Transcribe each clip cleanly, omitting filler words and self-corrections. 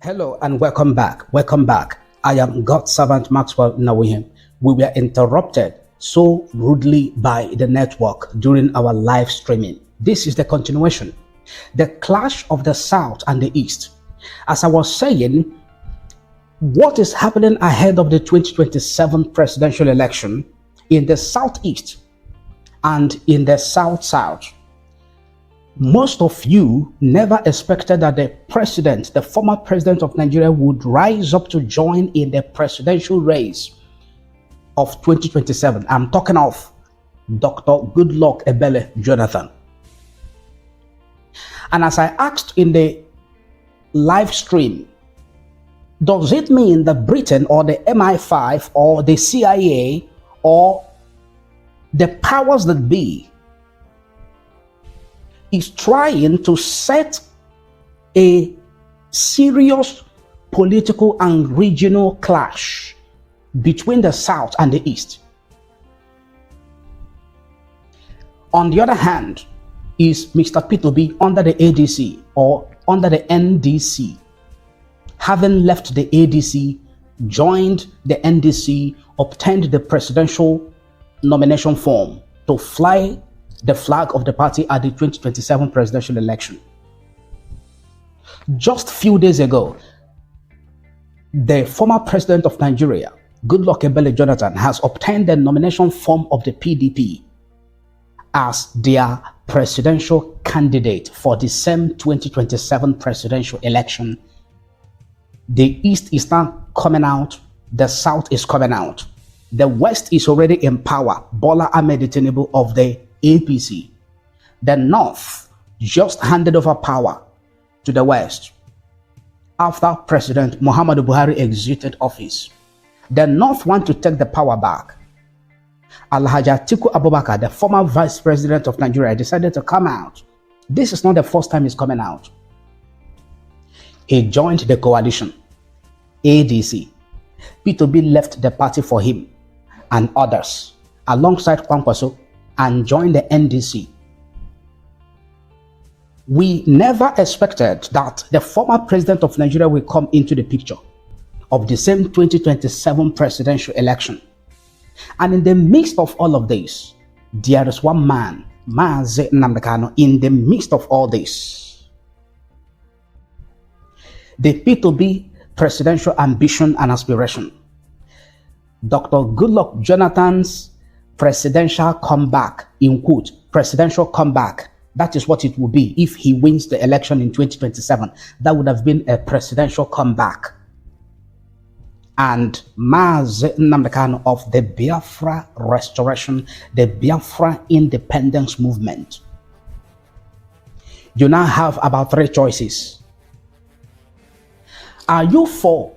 Hello and welcome back. Welcome back. I am God's servant Maxwell Nnawuihe. We were interrupted so rudely by the network during our live streaming. This is the continuation. The clash of the South and the East. As I was saying, what is happening ahead of the 2027 presidential election in the Southeast and in the South-South? Most of you never expected that the former president of Nigeria, would rise up to join in the presidential race of 2027. I'm talking of Dr. Goodluck Jonathan. And as I asked in the live stream, does it mean that Britain or the MI5 or the CIA or the powers that be is trying to set a serious political and regional clash between the South and the East? On the other hand, is Mr. Peter Obi under the ADC or under the NDC, having left the ADC, joined the NDC, obtained the presidential nomination form to fly the flag of the party at the 2027 presidential election. Just a few days ago, the former president of Nigeria, Goodluck Jonathan, has obtained the nomination form of the PDP as their presidential candidate for the same 2027 presidential election. The East is now coming out, the South is coming out. The West is already in power, Bola Ahmed Tinubu of the APC. The North just handed over power to the West after President Muhammadu Buhari exited office. The North want to take the power back. Alhaji Atiku Abubakar, the former vice president of Nigeria, decided to come out. This is not the first time he's coming out. He joined the coalition, ADC. Peter Obi left the party for him and others, alongside Kwankwaso, and joined the NDC. We never expected that the former president of Nigeria will come into the picture of the same 2027 presidential election. And in the midst of all of this, there is one man, Nnamdi Kanu, in the midst of all this. The Peter Obi presidential ambition and aspiration. Dr. Goodluck Jonathan's presidential comeback, in quote, presidential comeback. That is what it will be if he wins the election in 2027. That would have been a presidential comeback. And Nnamdi Kanu of the Biafra restoration, the Biafra independence movement. You now have about three choices. Are you for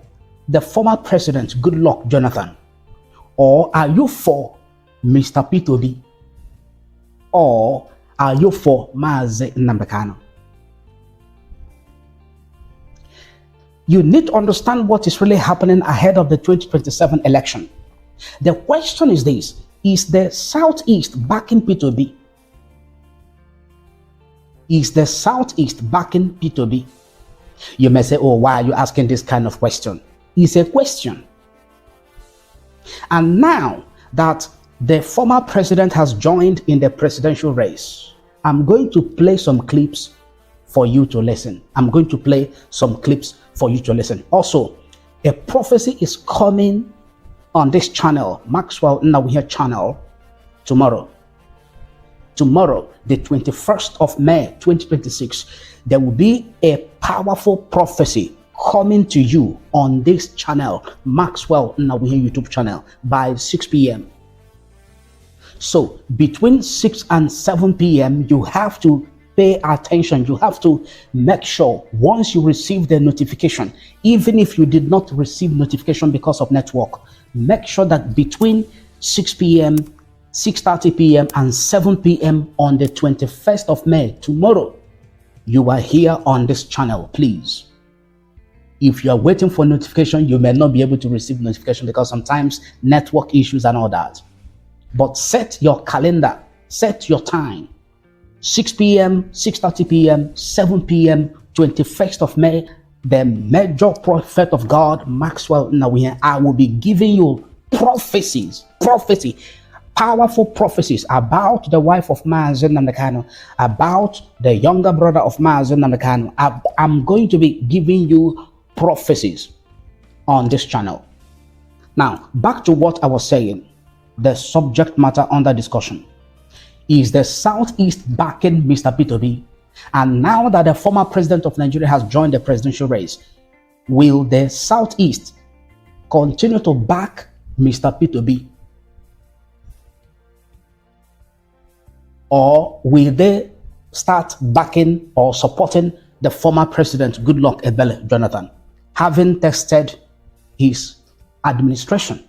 the former president, Goodluck Jonathan? Or are you for Mr. Peter Obi? Or are you for Nnamdi Kanu? You need to understand what is really happening ahead of the 2027 election. The question is this: is the Southeast backing Peter Obi? Is the Southeast backing Peter Obi? You may say, oh, why are you asking this kind of question? It's a question. And now that the former president has joined in the presidential race, I'm going to play some clips for you to listen. I'm going to play some clips for you to listen. Also, a prophecy is coming on this channel, Maxwell Nnawuihe channel, tomorrow. Tomorrow, the 21st of May, 2026, there will be a powerful prophecy coming to you on this channel, Maxwell Nnawuihe YouTube channel, by 6 p.m. So between 6 and 7 p.m., you have to pay attention. You have to make sure once you receive the notification, even if you did not receive notification because of network, make sure that between 6 p.m., 6:30 p.m. and 7 p.m. on the 21st of May, tomorrow, you are here on this channel, please. If you are waiting for notification, you may not be able to receive notification because sometimes network issues and all that. But set your calendar, set your time. 6 p.m., 6:30 p.m., 7 p.m., 21st of May, the major prophet of God, Maxwell Nnawuihe, I will be giving you prophecy, powerful prophecies about the wife of Nnamdi Kanu, about the younger brother of Nnamdi Kanu. I'm going to be giving you prophecies on this channel. Now, back to what I was saying, the subject matter under discussion. Is the Southeast backing Mr. Peter Obi? And now that the former president of Nigeria has joined the presidential race, will the Southeast continue to back Mr. Peter Obi? Or will they start backing or supporting the former president, Goodluck Jonathan, having tested his administration?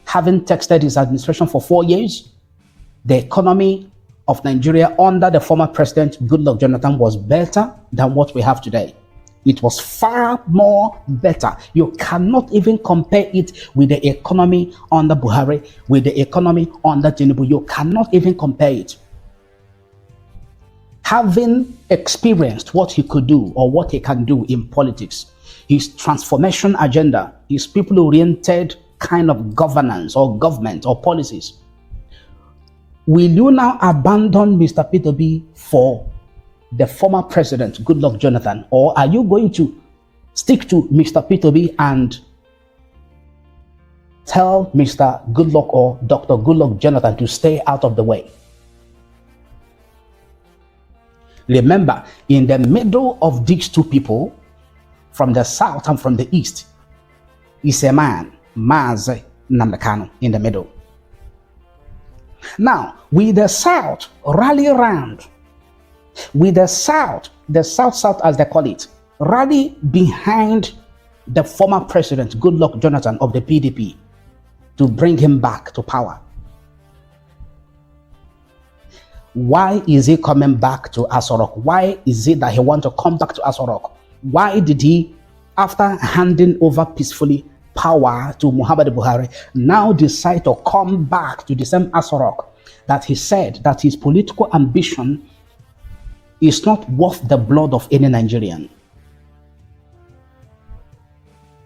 Having tested his administration for 4 years, the economy of Nigeria under the former president, Goodluck Jonathan, was better than what we have today. It was far more better. You cannot even compare it with the economy under Buhari, with the economy under Tinubu. You cannot even compare it. Having experienced what he could do or what he can do in politics, his transformation agenda, his people-oriented kind of governance or government or policies, will you now abandon Mr. Peter Obi for the former president, Goodluck Jonathan? Or are you going to stick to Mr. Peter Obi and tell Mr. Goodluck or Dr. Goodluck Jonathan to stay out of the way? Remember, in the middle of these two people, from the south and from the east, is a man, Nnamdi Kanu, in the middle. Now, with the South rally around, with the South as they call it, rally behind the former president, Goodluck Jonathan of the PDP, to bring him back to power. Why is he coming back to Aso Rock? Why is it that he wants to come back to Aso Rock? Why did he, after handing over peacefully power to Muhammadu Buhari, now decide to come back to the same Aso Rock that he said that his political ambition is not worth the blood of any Nigerian?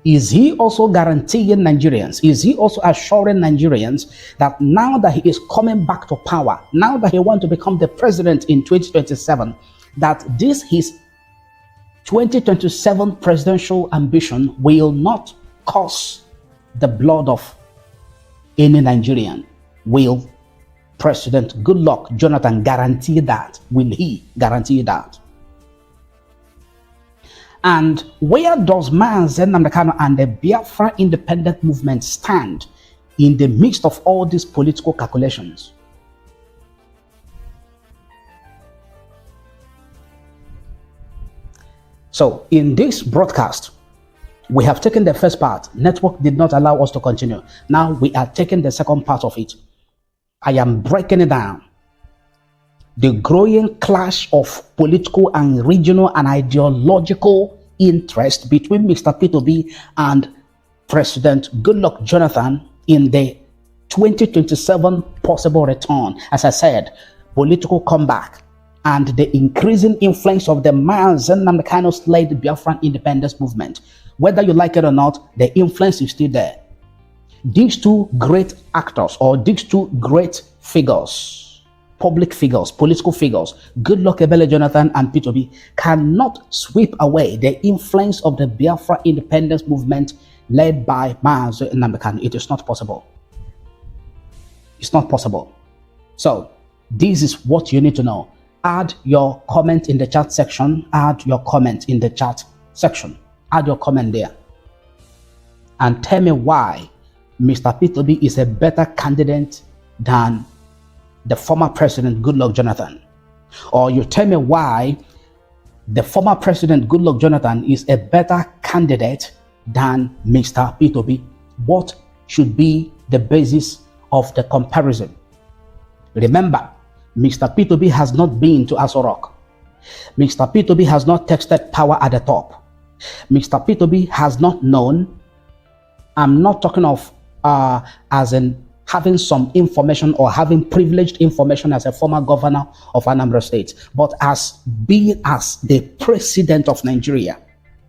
Is he also guaranteeing Nigerians? Is he also assuring Nigerians that now that he is coming back to power, now that he wants to become the president in 2027, that this his 2027 presidential ambition will not cost the blood of any Nigerian? Will President Goodluck Jonathan guarantee that? Will he guarantee that? And where does Nnamdi Kanu and the Biafra independent movement stand in the midst of all these political calculations? So in this broadcast, we have taken the first part. Network did not allow us to continue. Now we are taking the second part of it. I am breaking it down. The growing clash of political and regional and ideological interest between Mr. Peter Obi and President Goodluck Jonathan in the 2027 possible return. As I said, political comeback and the increasing influence of the Nnamdi Kanu-led Biafran independence movement. Whether you like it or not, the influence is still there. These two great actors, or these two great figures, public figures, political figures, Goodluck Jonathan and Peter Obi, cannot sweep away the influence of the Biafra independence movement led by Nnamdi Kanu. It is not possible. It's not possible. So, this is what you need to know. Add your comment in the chat section. Add your comment in the chat section. Add your comment there. And tell me why Mr. Peter Obi is a better candidate than the former president, Goodluck Jonathan. Or you tell me why the former president, Goodluck Jonathan, is a better candidate than Mr. Peter Obi. What should be the basis of the comparison? Remember, Mr. Peter Obi has not been to Aso Rock. Mr. Peter Obi has not tested power at the top. Mr. Peter Obi has not known. I'm not talking of as in having some information or having privileged information as a former governor of Anambra State, but as being as the president of Nigeria.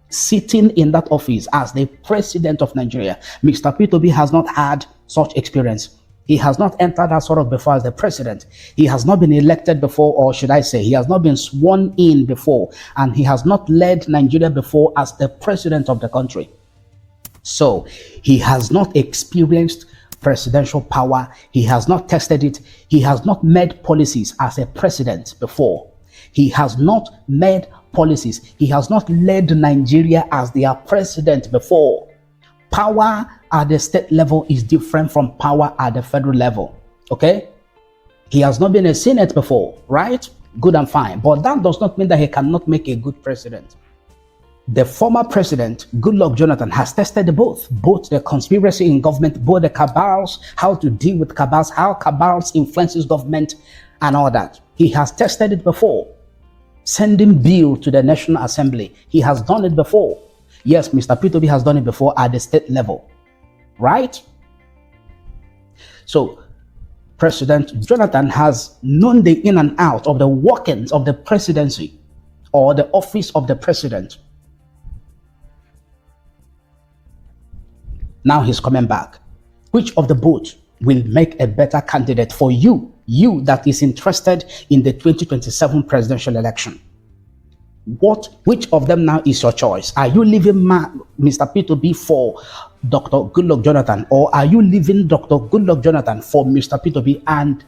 sitting in that office as the president of Nigeria. Mr. Peter Obi has not had such experience. He has not entered that sort of before as the president. He has not been elected before, or should I say, he has not been sworn in before, and he has not led Nigeria before as the president of the country. So he has not experienced presidential power. He has not tested it. He has not made policies as a president before. He has not made policies. He has not led Nigeria as their president before. Power at the state level is different from power at the federal level. Okay? He has not been a Senate before, right? Good and fine. But that does not mean that he cannot make a good president. The former president, Goodluck Jonathan, has tested both the conspiracy in government, both the cabals, how to deal with cabals, how cabals influences government and all that. He has tested it before. Sending bill to the National Assembly. He has done it before. Yes, Mr. Peter Obi has done it before at the state level. Right? So, President Jonathan has known the in and out of the workings of the presidency or the office of the president. Now he's coming back. Which of the both will make a better candidate for you that is interested in the 2027 presidential election? Which of them now is your choice? Are you leaving Mr. Peter Obi for Dr. Goodluck Jonathan, or are you leaving Dr. Goodluck Jonathan for Mr. Peter Obi? And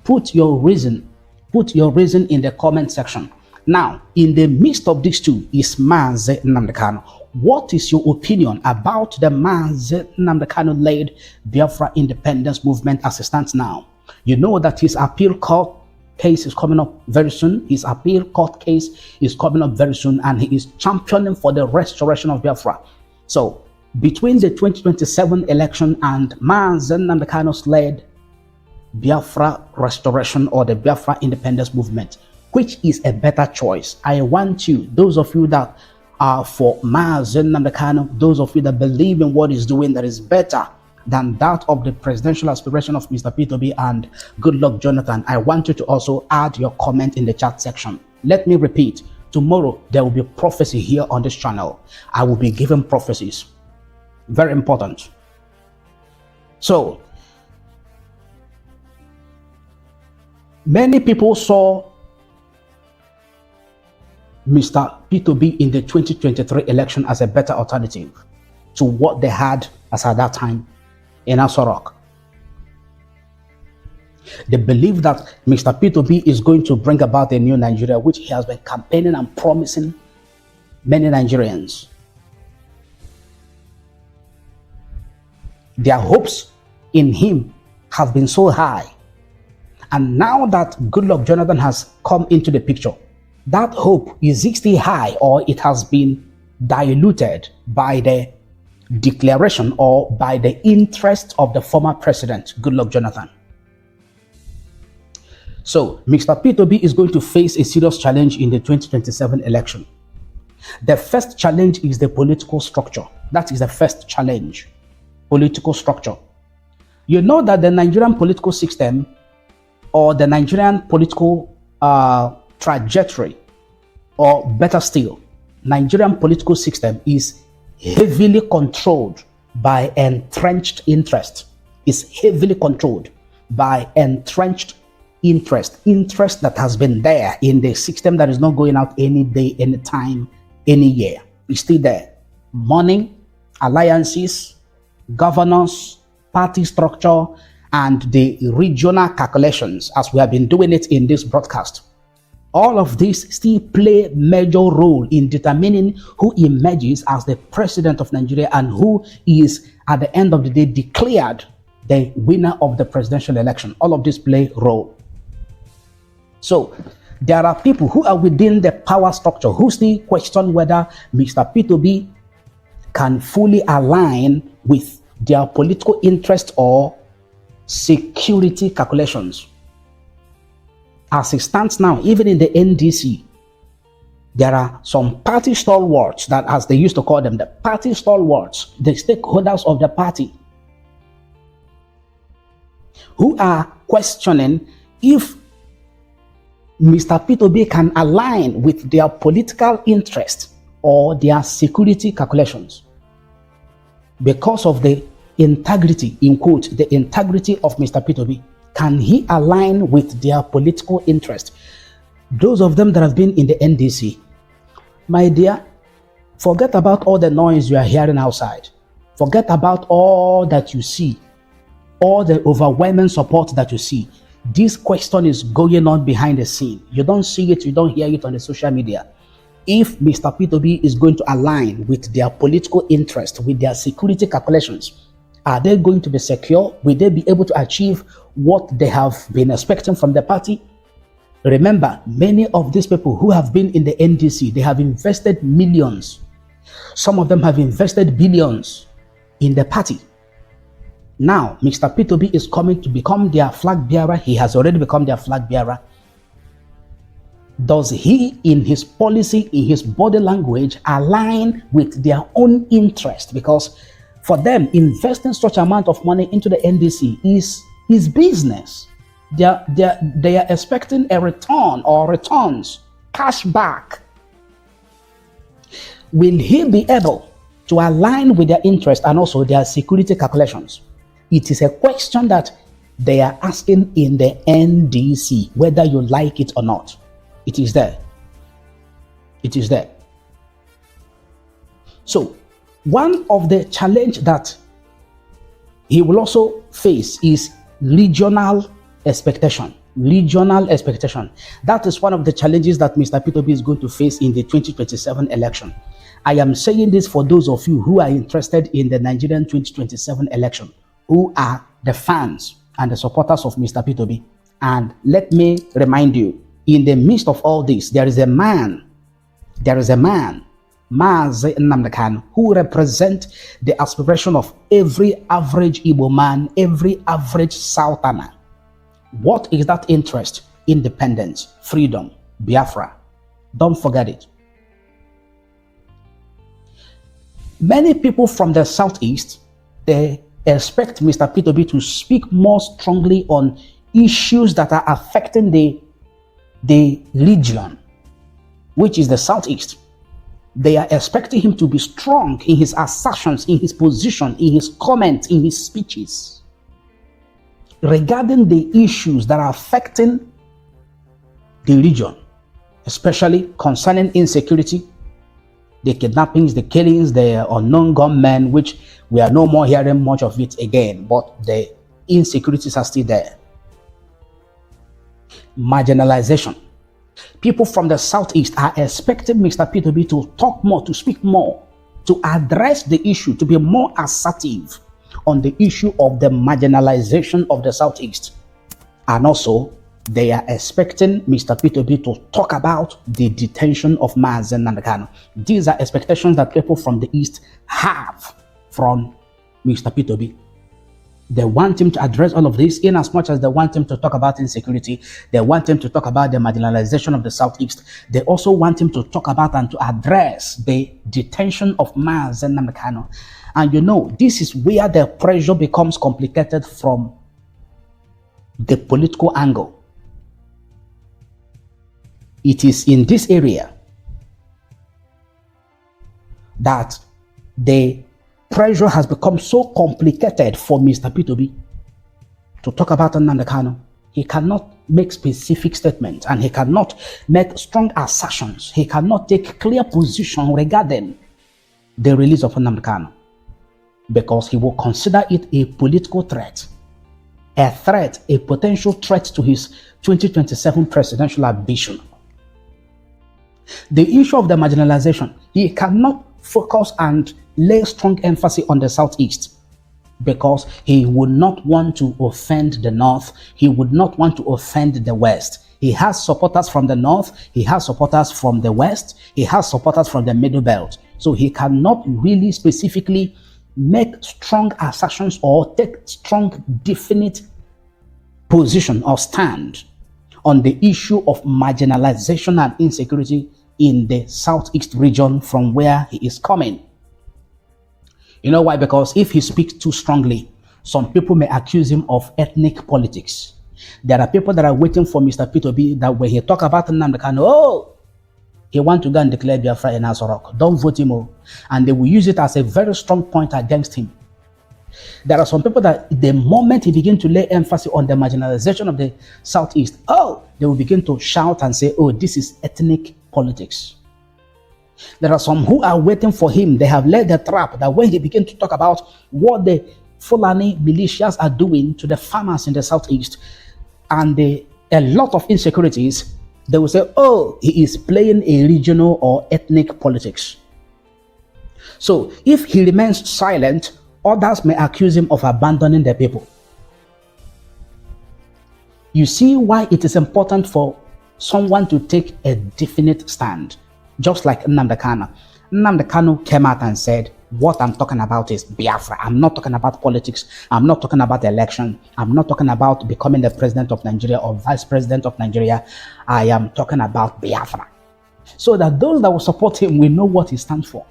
put your reason in the comment section. Now, in the midst of these two is Mazi Nnamdi Kanu. What is your opinion about the Mazi Nnamdi Kanu-led Biafra independence movement as it stands now? You know that his appeal court case is coming up very soon. His appeal court case is coming up very soon, and he is championing for the restoration of Biafra. So, between the 2027 election and Mazi Nnamdi Kanu's led Biafra restoration or the Biafra independence movement, which is a better choice? I want you, those of you that are for Mazi Nnamdi Kanu, those of you that believe in what he's doing that is better than that of the presidential aspiration of Mr. Peter Obi and Goodluck Jonathan, I want you to also add your comment in the chat section. Let me repeat, tomorrow there will be prophecy here on this channel. I will be giving prophecies. Very important. So, many people saw Mr. Peter Obi in the 2023 election as a better alternative to what they had as at that time in Aso Rock. They believe that Mr. Peter Obi is going to bring about a new Nigeria, which he has been campaigning and promising many Nigerians. Their hopes in him have been so high. And now that Goodluck Jonathan has come into the picture, that hope is still high, or it has been diluted by the declaration or by the interest of the former president, Goodluck Jonathan. So, Mr. Peter Obi is going to face a serious challenge in the 2027 election. The first challenge is the political structure. That is the first challenge. Political structure. You know that the Nigerian political system or the Nigerian political trajectory, or better still, Nigerian political system is heavily controlled by entrenched interest. Is heavily controlled by entrenched interest that has been there in the system, that is not going out any day, any time, any year. It's still there. Money, alliances, governance, party structure, and the regional calculations, as we have been doing it in this broadcast. All of these still play a major role in determining who emerges as the president of Nigeria and who is, at the end of the day, declared the winner of the presidential election. All of these play a role. So, there are people who are within the power structure who still question whether Mr. Peter Obi can fully align with their political interest or security calculations. As it stands now, even in the NDC, there are some party stalwarts that, as they used to call them, the party stalwarts, the stakeholders of the party, who are questioning if Mr. Peter Obi can align with their political interest or their security calculations. Because of the integrity, in quote, the integrity of Mr. Peter Obi, can he align with their political interest? Those of them that have been in the NDC, my dear, forget about all the noise you are hearing outside. Forget about all that you see, all the overwhelming support that you see. This question is going on behind the scene. You don't see it, you don't hear it on the social media. If Mr. Peter Obi is going to align with their political interest, with their security calculations, are they going to be secure? Will they be able to achieve what they have been expecting from the party? Remember, many of these people who have been in the NDC, they have invested millions. Some of them have invested billions in the party. Now, Mr. Peter Obi is coming to become their flag bearer. He has already become their flag bearer. Does he, in his policy, in his body language, align with their own interest? Because for them, investing such amount of money into the NDC is business. They are expecting a return or returns, cash back. Will he be able to align with their interest and also their security calculations? It is a question that they are asking in the NDC, whether you like it or not. It is there. It is there. So, one of the challenges that he will also face is regional expectation. Regional expectation. That is one of the challenges that Mr. Peter Obi is going to face in the 2027 election. I am saying this for those of you who are interested in the Nigerian 2027 election, who are the fans and the supporters of Mr. Peter Obi. And let me remind you, in the midst of all this, there is a man, Nnamdi Kanu, who represents the aspiration of every average Igbo man, every average Southerner. What is that interest? Independence, freedom, Biafra. Don't forget it. Many people from the Southeast, they expect Mr. Peter Obi to speak more strongly on issues that are affecting the region, which is the Southeast. They are expecting him to be strong in his assertions, in his position, in his comments, in his speeches regarding the issues that are affecting the region, especially concerning insecurity, the kidnappings, the killings, the unknown gunmen, which we are no more hearing much of it again, but the insecurities are still there. Marginalization. People from the Southeast are expecting Mr. Peter Obi to talk more, to speak more, to address the issue, to be more assertive on the issue of the marginalization of the Southeast. And also, they are expecting Mr. Peter Obi to talk about the detention of Nnamdi Kanu. These are expectations that people from the East have from Mr. Peter Obi. They want him to address all of this, in as much as they want him to talk about insecurity. They want him to talk about the marginalization of the Southeast. They also want him to talk about and to address the detention of Nnamdi Kanu. And you know, this is where the pressure becomes complicated from the political angle. It is in this area that the pressure has become so complicated for Mr. Peter Obi to talk about Nnamdi Kanu. He cannot make specific statements and he cannot make strong assertions. He cannot take clear position regarding the release of Nnamdi Kanu because he will consider it a political threat, a potential threat to his 2027 presidential ambition. The issue of the marginalization, he cannot focus and lay strong emphasis on the Southeast because he would not want to offend the North. He would not want to offend the West. He has supporters from the North. He has supporters from the West. He has supporters from the Middle Belt. So he cannot really specifically make strong assertions or take strong, definite position or stand on the issue of marginalization and insecurity in the Southeast region from where he is coming. You know why? Because if he speaks too strongly, some people may accuse him of ethnic politics. There are people that are waiting for Mr. Peter Obi that when he talk about Nnamdi Kanu, He wants to go and declare Biafra in Asorok. Don't vote him. And they will use it as a very strong point against him. There are some people that the moment he begins to lay emphasis on the marginalization of the Southeast, they will begin to shout and say, this is ethnic politics. There are some who are waiting for him. They have laid the trap that when he begins to talk about what the Fulani militias are doing to the farmers in the Southeast and a lot of insecurities, they will say, he is playing a regional or ethnic politics. So if he remains silent, others may accuse him of abandoning the people. You see why it is important for someone to take a definite stand, just like Nnamdi Kanu. Nnamdi Kanu came out and said, what I'm talking about is Biafra. I'm not talking about politics. I'm not talking about election. I'm not talking about becoming the president of Nigeria or vice president of Nigeria. I am talking about Biafra. So that those that will support him will know what he stands for.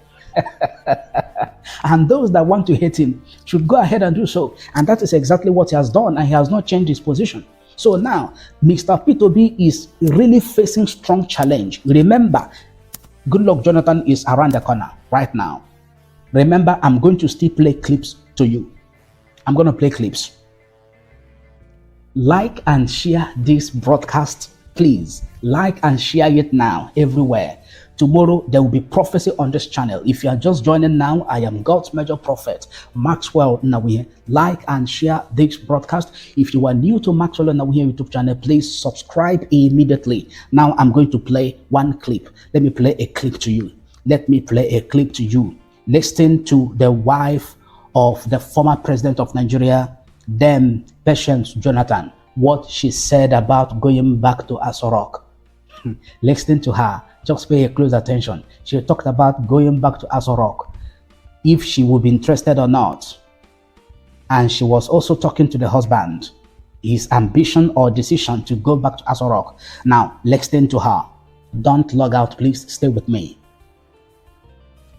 And those that want to hate him should go ahead and do so. And that is exactly what he has done, and he has not changed his position. So now, Mr. Peter Obi is really facing strong challenge. Remember, Goodluck Jonathan is around the corner right now. Remember, I'm going to still play clips to you. I'm going to play clips. Like and share this broadcast, please. Like and share it now, everywhere. Tomorrow, there will be prophecy on this channel. If you are just joining now, I am God's major prophet, Maxwell Nnawuihe. Like and share this broadcast. If you are new to Maxwell Nnawuihe YouTube channel, please subscribe immediately. Now, I'm going to play one clip. Let me play a clip to you. Let me play a clip to you. Listen to the wife of the former president of Nigeria, then Patience Jonathan, what she said about going back to Asorok. Listen to her. Just pay a close attention. She talked about going back to Asorok, if she would be interested or not. And she was also talking to the husband, his ambition or decision to go back to Asorok. Now, listen to her. Don't log out, please. Stay with me.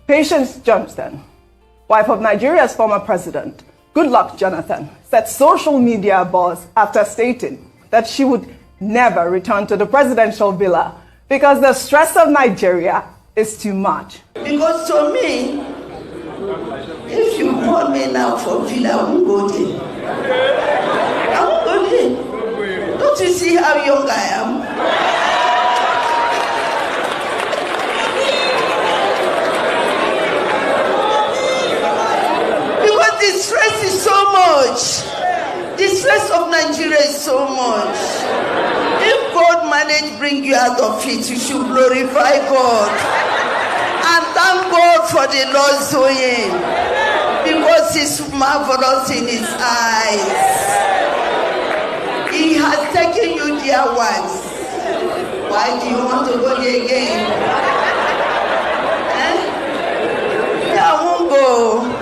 Patience Jonathan, wife of Nigeria's former president, Goodluck Jonathan, set social media abuzz after stating that she would never return to the presidential villa because the stress of Nigeria is too much. Because to me, if you call me now for villa, I won't go there. I won't go there. Don't you see how young I am? The stress is so much. The stress of Nigeria is so much. If God managed to bring you out of it, you should glorify God. And thank God for the Lord's doing. Because He's marvelous in His eyes. He has taken you there once. Why do you want to go there again? Yeah, I won't go.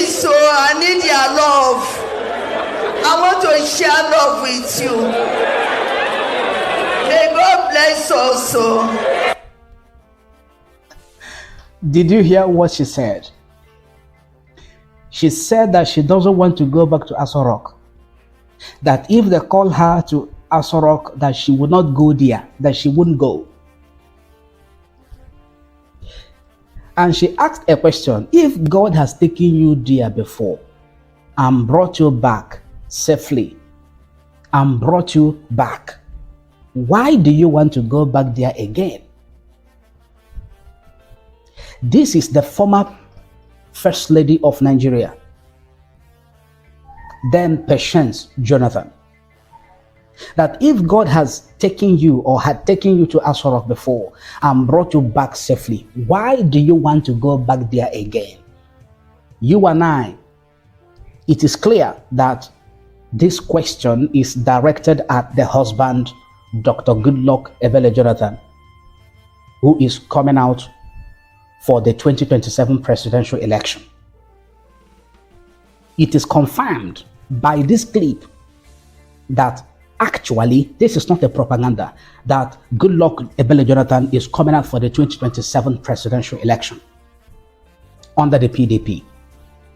So I need your love. I want to share love with you. May God bless also. Did you hear what she said? She said that she doesn't want to go back to Asorok. That if they call her to Asorok, that she would not go there, that she wouldn't go. And she asked a question. If God has taken you there before and brought you back safely and brought you back, why do you want to go back there again? This is the former First Lady of Nigeria, then Patience Jonathan. That if God has taken you or had taken you to Asorok before and brought you back safely, why do you want to go back there again? You and I, it is clear that this question is directed at the husband, Dr. Goodluck Jonathan, who is coming out for the 2027 presidential election. It is confirmed by this clip that actually, this is not a propaganda, that Goodluck Jonathan is coming out for the 2027 presidential election under the PDP.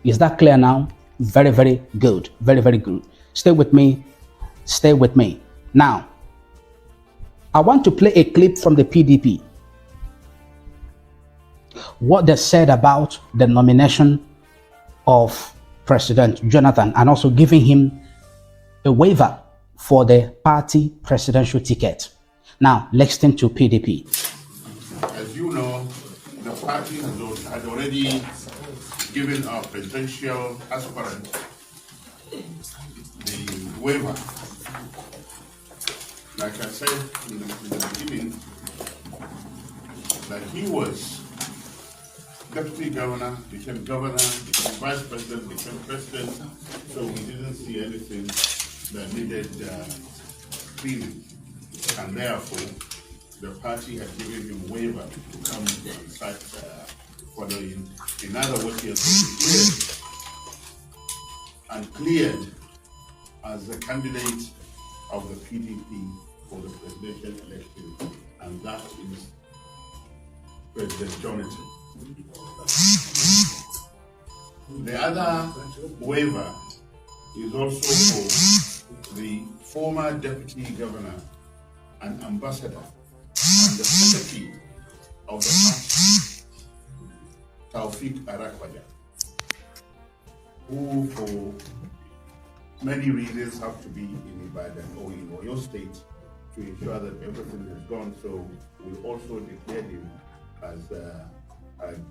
Is that clear now? Very, very good. Very, very good. Stay with me. Stay with me. Now, I want to play a clip from the PDP. What they said about the nomination of President Jonathan and also giving him a waiver for the party presidential ticket. Now, listen to PDP. As you know, the party had already given our presidential aspirant the waiver. Like I said in the beginning, that he was deputy governor, became vice president, became president, so we didn't see anything that needed cleaning. And therefore, the party had given him waiver to come and start following. In other words, he has been cleared as the candidate of the PDP for the presidential election, and that is President Jonathan. The other waiver is also for the former deputy governor and ambassador and the secretary of the party, Taufik Arakwaja, who for many reasons have to be in Ibadan or in Oyo State to ensure that everything is gone. So we also declared him as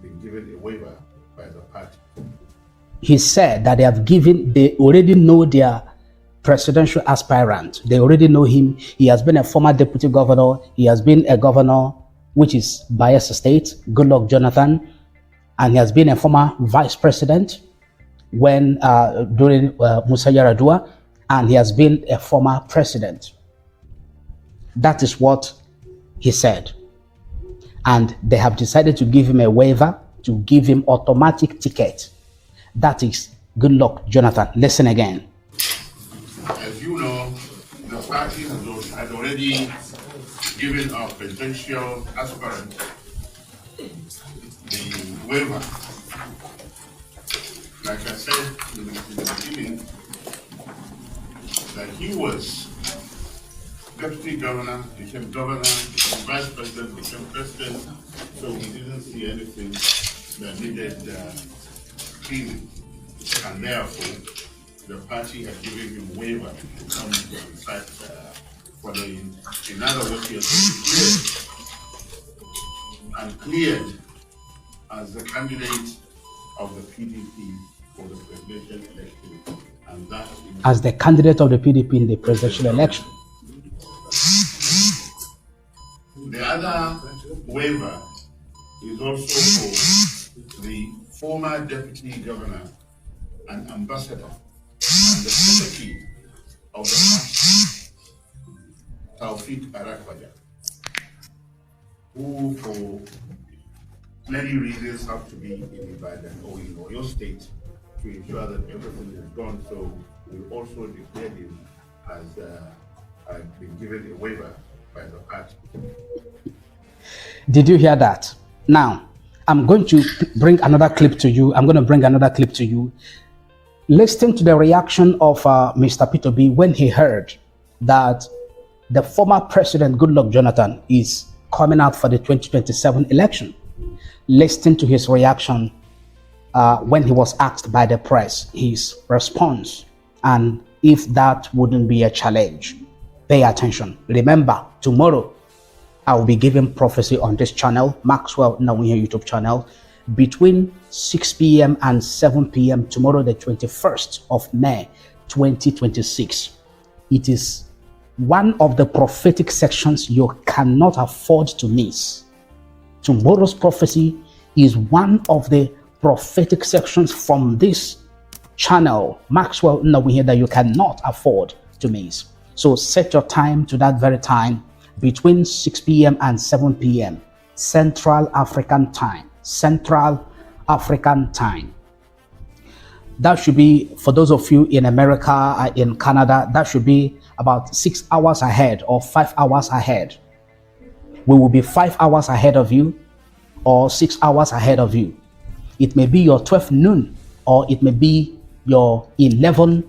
been given a waiver by the party. He said that they already know their presidential aspirant. They already know him. He has been a former deputy governor. He has been a governor, which is Bayelsa State, Goodluck Jonathan, and he has been a former vice president when during Musa Yar'Adua, and he has been a former president. That is what he said. And they have decided to give him a waiver, to give him automatic ticket. That is Goodluck Jonathan. Listen again. As you know, the party had already given our presidential aspirant the waiver. Like I said in the beginning, that he was deputy governor, became vice president, became president, so we didn't see anything that needed cleaning. And therefore, the party had given him waiver to come and start following. In other words, he has been cleared as the candidate of the PDP for the presidential election, and that as the candidate of the PDP in the presidential election. The other waiver is also for the former deputy governor and ambassador and the secretary of the party, Taufik Arakwaja, who for many reasons have to be in Ibadan or in Oyo State to ensure that everything is gone. So we also declared him as been given a waiver by the party. Did you hear that? Now, I'm going to bring another clip to you. Listen to the reaction of Mr. Peter Obi when he heard that the former president, Goodluck Jonathan, is coming out for the 2027 election. Listen to his reaction when he was asked by the press, his response, and if that wouldn't be a challenge. Pay attention. Remember, tomorrow I will be giving prophecy on this channel, Maxwell Nnawuihe YouTube channel, between 6 p.m. and 7 p.m. tomorrow, the 21st of May, 2026. It is one of the prophetic sections you cannot afford to miss. Tomorrow's prophecy is one of the prophetic sections from this channel, Maxwell Nnawuihe, that you cannot afford to miss. So set your time to that very time, between 6 p.m. and 7 p.m. Central African time. Central African time. That should be, for those of you in America, in Canada, that should be about 6 hours ahead or 5 hours ahead. We will be 5 hours ahead of you or 6 hours ahead of you. It may be your 12 noon or it may be your 11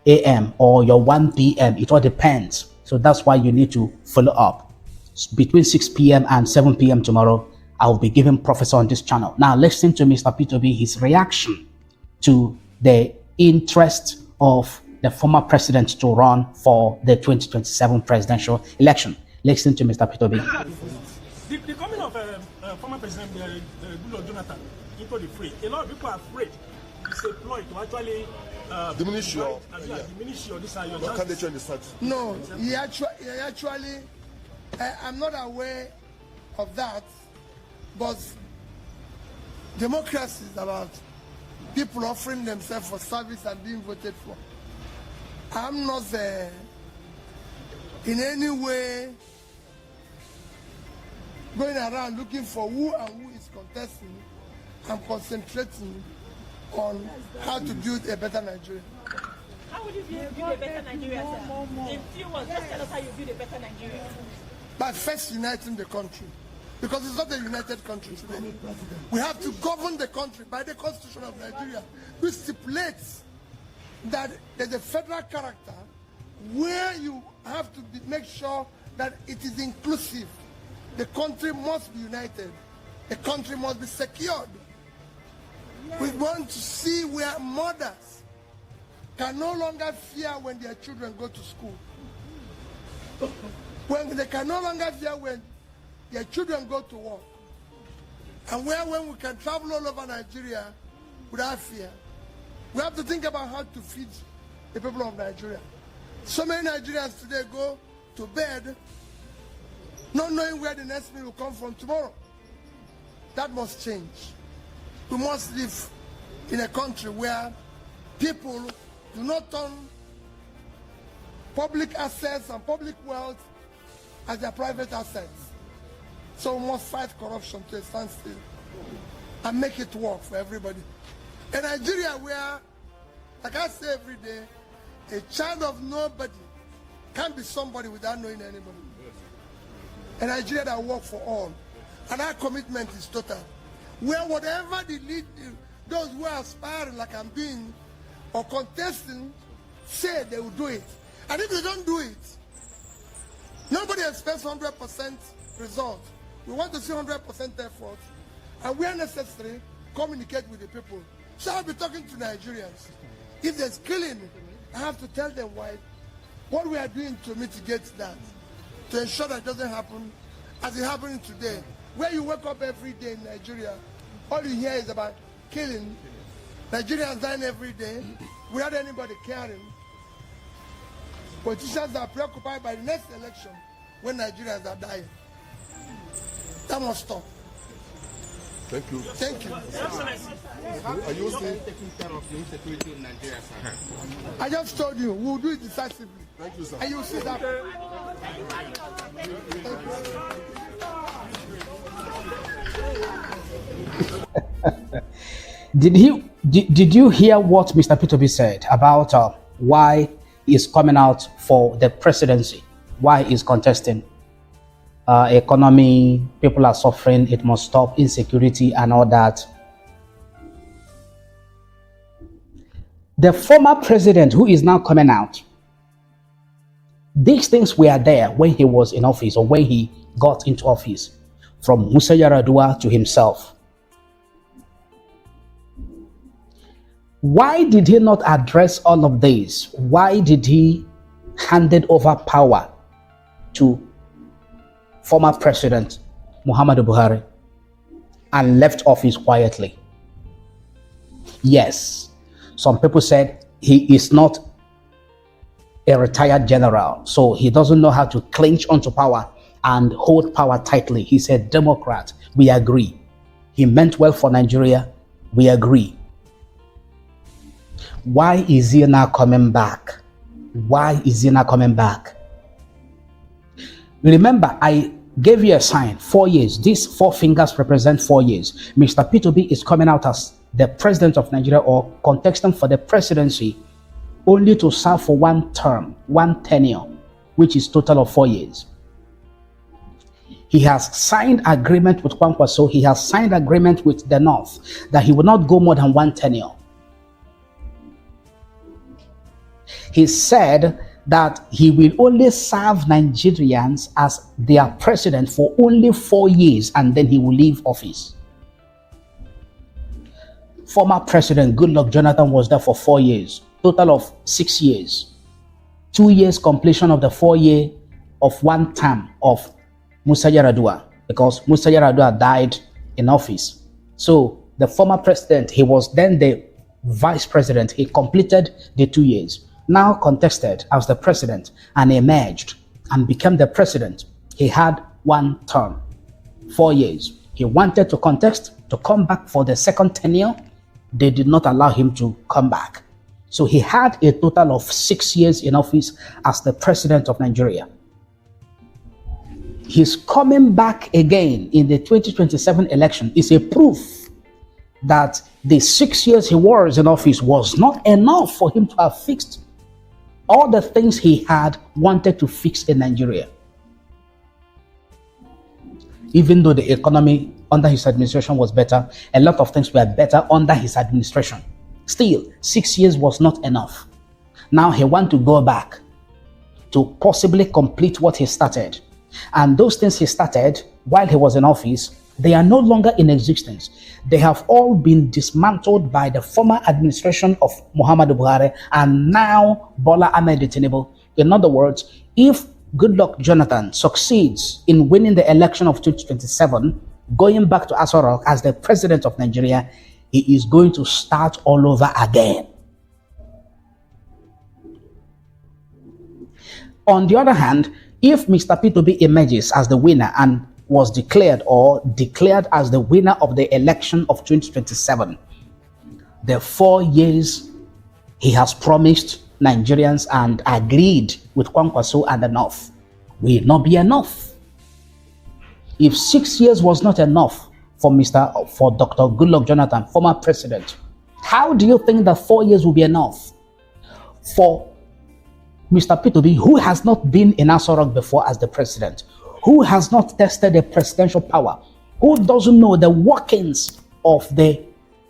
a.m. or your 1 p.m. It all depends. So that's why you need to follow up. Between 6 p.m. and 7 p.m. tomorrow, I will be giving prophecy on this channel. Now listen to Mr. Peter Obi, his reaction to the interest of the former president to run for the 2027 presidential election. Listen to Mr. Peter Obi. The coming of former president Goodluck Jonathan into the fray, a lot of people are afraid it's a ploy to actually diminish your candidature in the South. No, he actually I'm not aware of that, but democracy is about people offering themselves for service and being voted for. I'm not in any way going around looking for who and who is contesting. I'm concentrating on how to build a better Nigeria. How would you build a better Nigeria, sir? In few words, just tell us how you build a better Nigeria. By first uniting the country, because it's not a united country today. We have to govern the country by the Constitution of Nigeria, which stipulates that there's a federal character where you have to make sure that it is inclusive. The country must be united. The country must be secured. We want to see where mothers can no longer fear when their children go to school. When they can no longer fear when their children go to work. And when we can travel all over Nigeria without fear. We have to think about how to feed the people of Nigeria. So many Nigerians today go to bed not knowing where the next meal will come from tomorrow. That must change. We must live in a country where people do not turn public assets and public wealth as their private assets. So we must fight corruption to a standstill and make it work for everybody. In Nigeria where, like I say every day, a child of nobody can't be somebody without knowing anybody. A Nigeria that works for all. And our commitment is total. Where whatever the lead, those who are aspiring like I'm doing or contesting say they will do it. And if they don't do it, nobody expects 100% result. We want to see 100% effort. And where necessary, communicate with the people. So I'll be talking to Nigerians. If there's killing, I have to tell them why, what we are doing to mitigate that, to ensure that it doesn't happen as it's happening today. Where you wake up every day in Nigeria, all you hear is about killing. Nigerians dying every day without anybody caring. Politicians are preoccupied by the next election when Nigerians are dying. That must stop. Thank you. Thank you. Are you still taking care of the insecurity in Nigeria, sir? I just told you, we'll do it decisively. Thank you, sir. And you'll see that. Did you hear what Mr. Peter Obi said about why he's coming out for the presidency? Why he's contesting? Economy, people are suffering, it must stop, insecurity and all that. The former president who is now coming out, these things were there when he was in office or when he got into office, from Musa Yar'Adua to himself. Why did he not address all of this? Why did he hand over power to former President Muhammadu Buhari and left office quietly? Yes, some people said he is not a retired general, so he doesn't know how to clinch onto power and hold power tightly. He's a Democrat. We agree. He meant well for Nigeria. We agree. Why is he now coming back? Why is he now coming back? Remember, I gave you a sign, 4 years. These 4 fingers represent 4 years. Mr. Peter Obi is coming out as the president of Nigeria or contesting for the presidency only to serve for 1 term, 1 tenure, which is total of 4 years. He has signed agreement with Kwankwaso. He has signed agreement with the North that he will not go more than 1 tenure. he said that he will only serve Nigerians as their president for only 4 years and then he will leave office. Former President Goodluck Jonathan was there for 4 years, total of 6 years. 2 years completion of the 4-year of one term of Musa Yar'Adua, because Musa Yar'Adua died in office. So the former president, he was then the vice president. He completed the 2 years. Now contested as the president and emerged and became the president. He had one term, 4 years. He wanted to contest, to come back for the second tenure. They did not allow him to come back. So he had a total of 6 years in office as the president of Nigeria. His coming back again in the 2027 election is a proof that the 6 years he was in office was not enough for him to have fixed all the things he had wanted to fix in Nigeria. Even though the economy under his administration was better, a lot of things were better under his administration. Still, 6 years was not enough. Now he wants to go back to possibly complete what he started. And those things he started while he was in office, they are no longer in existence. They have all been dismantled by the former administration of Muhammadu Buhari and now Bola Ahmed Tinubu. In other words, if Goodluck Jonathan succeeds in winning the election of 2027, going back to Aso Rock as the president of Nigeria, he is going to start all over again. On the other hand, if Mr. Peter Obi emerges as the winner and was declared as the winner of the election of 2027, the 4 years he has promised Nigerians and agreed with Kwankwaso and the North will not be enough. If 6 years was not enough for Dr. Goodluck Jonathan, former president, how do you think that 4 years will be enough for Mr. Peter Obi, who has not been in Aso Rock before as the president, who has not tested the presidential power, who doesn't know the workings of the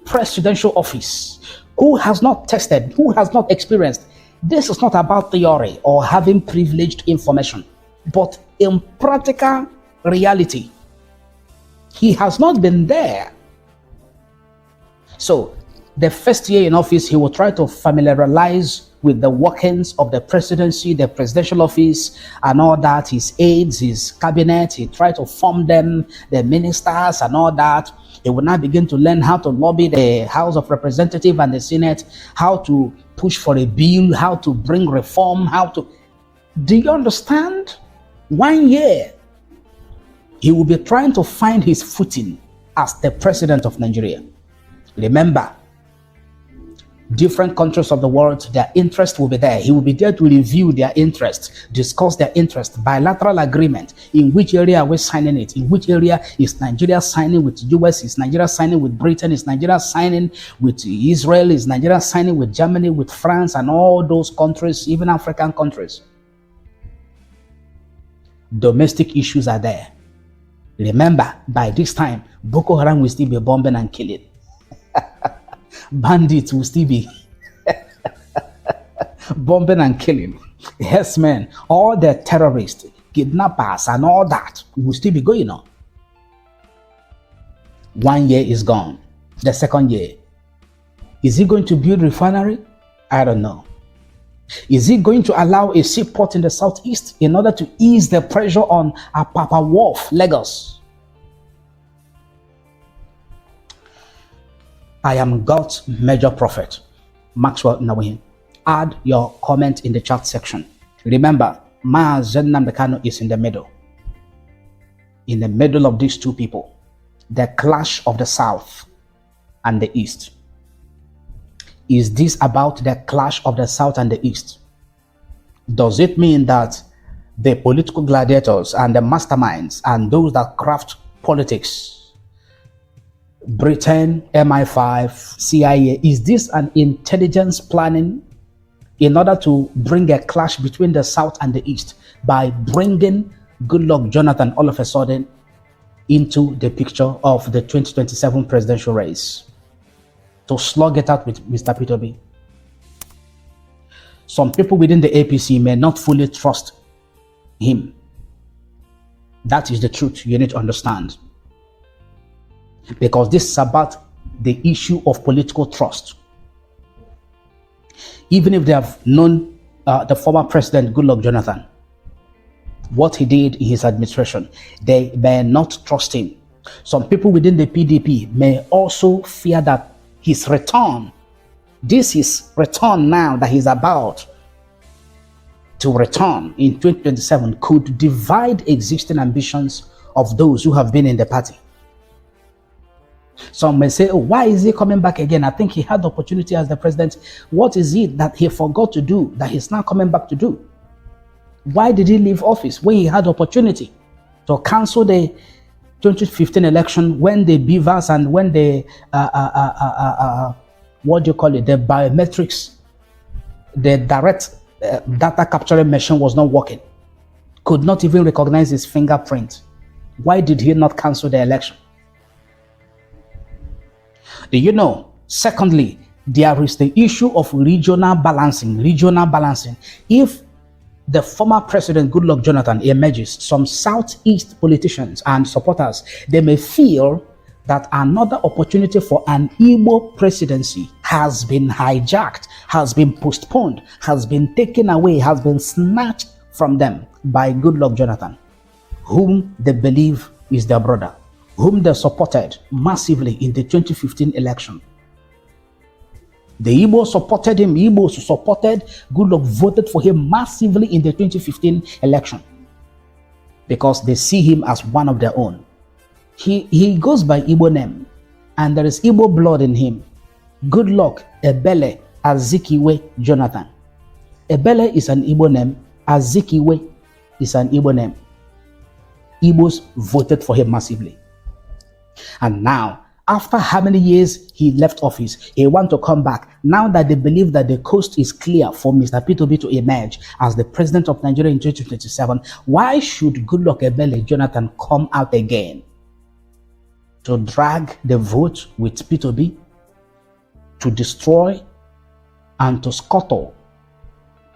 presidential office, who has not tested, who has not experienced? This is not about theory or having privileged information, but in practical reality. He has not been there. So the first year in office, he will try to familiarize with the workings of the presidency, the presidential office, and all that, his aides, his cabinet. He tried to form them, the ministers and all that. He will now begin to learn how to lobby the House of Representatives and the Senate, how to push for a bill, how to bring reform, do you understand? 1 year, he will be trying to find his footing as the president of Nigeria. Remember, different countries of the world, their interest will be there. He will be there to review their interest, discuss their interest, bilateral agreement. In which area are we signing it? In which area is Nigeria signing with US? Is Nigeria signing with Britain? Is Nigeria signing with Israel? Is Nigeria signing with Germany, with France, and all those countries, even African countries? Domestic issues are there. Remember, by this time, Boko Haram will still be bombing and killing. Bandits will still be bombing and killing. Yes, man. All the terrorists, kidnappers, and all that will still be going on. 1 year is gone. The second year, is he going to build refinery? I don't know. Is he going to allow a seaport in the southeast in order to ease the pressure on Apapa Wharf, Lagos? I am God's major prophet, Maxwell Nnawuihe. Add your comment in the chat section. Remember, Nnamdi Kanu is in the middle. In the middle of these two people. The clash of the South and the East. Is this about the clash of the South and the East? Does it mean that the political gladiators and the masterminds and those that craft politics, Britain, MI5, CIA, is this an intelligence planning in order to bring a clash between the South and the East by bringing Goodluck Jonathan all of a sudden into the picture of the 2027 presidential race to slug it out with Mr. Peter Obi? Some people within the APC may not fully trust him. That is the truth you need to understand. Because this is about the issue of political trust. Even if they have known the former president, Goodluck Jonathan, what he did in his administration, they may not trust him. Some people within the PDP may also fear that his return, this is return now that he's about to return in 2027, could divide existing ambitions of those who have been in the party. Some may say, oh, why is he coming back again? I think he had the opportunity as the president. What is it that he forgot to do that he's now coming back to do? Why did he leave office when he had the opportunity to cancel the 2015 election, when the beavers and when the what do you call it, the biometrics, the direct data capturing machine was not working, could not even recognize his fingerprint? Why did he not cancel the election? Do you know? Secondly, there is the issue of regional balancing. If the former president, Goodluck Jonathan, emerges, some Southeast politicians and supporters, they may feel that another opportunity for an Igbo presidency has been hijacked, has been postponed, has been taken away, has been snatched from them by Goodluck Jonathan, whom they believe is their brother, whom they supported massively in the 2015 election. The Igbos supported him. Igbos supported Goodluck, voted for him massively in the 2015 election because they see him as one of their own. He goes by Igbo name, and there is Igbo blood in him. Goodluck Ebele Azikiwe Jonathan. Ebele is an Igbo name. Azikiwe is an Igbo name. Igbos voted for him massively. And now, after how many years he left office, he wants to come back. Now that they believe that the coast is clear for Mr. Peter Obi to emerge as the president of Nigeria in 2027, why should Goodluck Ebele Jonathan come out again to drag the vote with Peter Obi, to destroy and to scuttle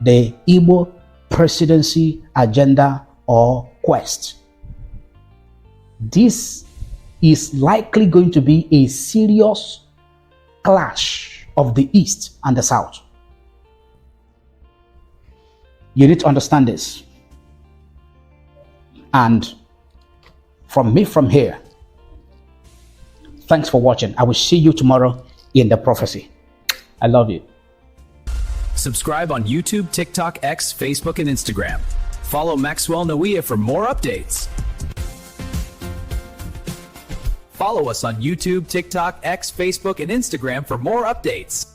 the Igbo presidency agenda or quest? This is likely going to be a serious clash of the East and the South. You need to understand this. And from me from here, thanks for watching. I will see you tomorrow in the prophecy. I love you. Subscribe on YouTube, TikTok, X, Facebook, and Instagram. Follow Maxwell Nnawuihe for more updates. Follow us on YouTube, TikTok, X, Facebook, and Instagram for more updates.